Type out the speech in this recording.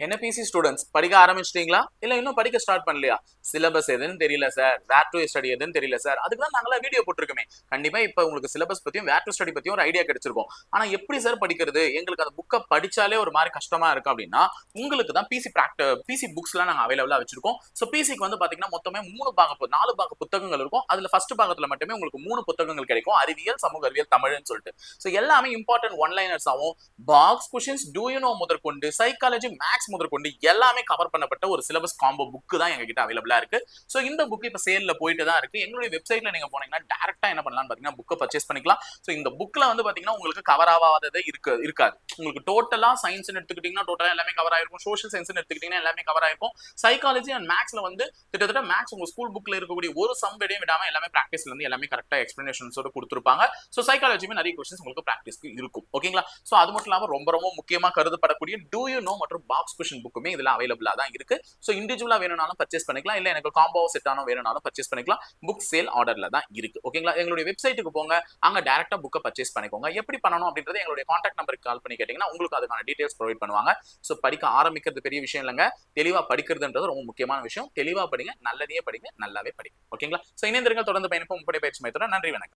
என்ன PC students படிக்க ஆரம்பிச்சிட்டீங்களா இல்ல இன்னும் படிக்க ஸ்டார்ட் பண்ணலையா? சிலபஸ் எதுன்னு தெரியல சார், வேர் டு ஸ்டடி எதுன்னு தெரியல சார், அதுக்கு தான் நாங்களா வீடியோ போட்டிருக்கோமே. கண்டிப்பா இப்ப உங்களுக்கு சிலபஸ் பத்தியும் வேர் டு ஸ்டடி பத்தியும் ஒரு ஐடியா கிடைச்சிருக்கும். ஆனா எப்படி சார் படிக்கிறது, எங்களுக்கு அந்த புக்கை படிச்சாலே ஒரு மாதிரி கஷ்டமா இருக்கு அப்படின்னா உங்களுக்கு தான் பிசி புக்ஸ் எல்லாம் நாங்க அவைலபிளா வச்சிருக்கோம். சோ பிசிக்கு வந்து பாத்தீங்கன்னா மொத்தமே 4 பாக புத்தகங்கள் இருக்கும். அதுல ஃபர்ஸ்ட் பாகத்துல மட்டுமே உங்களுக்கு 3 புத்தகங்கள் கிடைக்கும். அறிவியல், சமூக அறிவியல், தமிழ்னு சொல்லிட்டு. சோ எல்லாமே இம்பார்ட்டன்ட் ஒன் லைனர்ஸ் ஆகும். Box questions, do you know முதற்கொண்டு சைக்காலஜி, மேக்ஸ் முதற்கொண்டு எல்லாமே கவர் பண்ணப்பட்ட ஒரு சிலபஸ் காம்போ புக் தான் எங்க கிட்ட அவைலபிளா இருக்கு. சோ இந்த புக் இப்ப சேல்ல போயிட்டு தான் இருக்கு. எங்களுடைய வெப்சைட்ல நீங்க போனீங்கன்னா டைரக்டா என்ன பண்ணலாம் பாத்தீங்கன்னா புக்கை பர்ச்சேஸ் பண்ணிக்கலாம். சோ இந்த புக்ல வந்து பாத்தீங்கன்னா உங்களுக்கு கவர் ஆகாதது இருக்காது. உங்களுக்கு டோட்டலா சயின்ஸ் எடுத்துக்கிட்டீங்கன்னா டோட்டலா எல்லாமே கவர் ஆயிருக்கும். சோஷியல் சயின்ஸ் எடுத்துக்கிட்டீங்கன்னா எல்லாமே கவர் ஆயிருக்கும். சைக்காலஜி அண்ட் மேக்ஸ்ல வந்து கிட்டத்தட்ட மேக்ஸ் உங்க ஸ்கூல் புக்ல இருக்கக்கூடிய ஒரு சம் விடையும் விடாம எல்லாமே பிராக்டிஸ்ல இருந்து எல்லாமே கரெக்டா எக்ஸ்பிளனேஷன்ஸோட கொடுத்திருப்பாங்க. சோ சைக்காலஜியுமே நிறைய கொஸ்டின்ஸ் உங்களுக்கு பிராக்டிஸ்க்கு இருக்கும். ஓகேங்களா? சோ அது மட்டும் இல்லாம ரொம்ப ரொம்ப முக்கியமா கருதப்படக்கூடிய டூ யூ நோ மற்றும் பாக்ஸ் கொஸ்டின் புக்குமே இதுல அவைலபிளா தான் இருக்கு. சோ இண்டிவிஜுவலா வேணும்னாலும் பர்ச்சேஸ் பண்ணிக்கலாம், இல்ல எனக்கு காம்போ செட் ஆனோ வேணும்னாலும் பர்ச்சேஸ் பண்ணிக்கலாம். புக் சேல் ஆர்டர்ல தான் இருக்கு. ஓகேங்களா? எங்களுடைய வெப்சைட்டுக்கு போங்க, அங்க டைரக்டா புக்கை பர்ச்சேஸ் பண்ணிக்கோங்க. எப்படி பண்ணணும் அப்படின்றது எங்களுடைய கான்டாக்ட் நம்பருக்கு கால் பண்ணி கேட்டீங்கன்னா உங்களுக்கு அதுக்கான டீடைல்ஸ் ப்ரொவைட் பண்ணுவாங்க. சோ படிக்க ஆரம்பிக்கிறது பெரிய விஷயம் இல்லைங்க, தெளிவா படிக்கிறதுன்றது ரொம்ப முக்கியமான விஷயம். தெளிவா படிங்க, நல்லதையே படிங்க, நல்லாவே படிங்க. ஓகேங்களா? சோ இணைந்திருங்கள், தொடர்ந்து பயணிப்போம் முப்படை பயிற்சி மையத்தோட. நன்றி, வணக்கம்.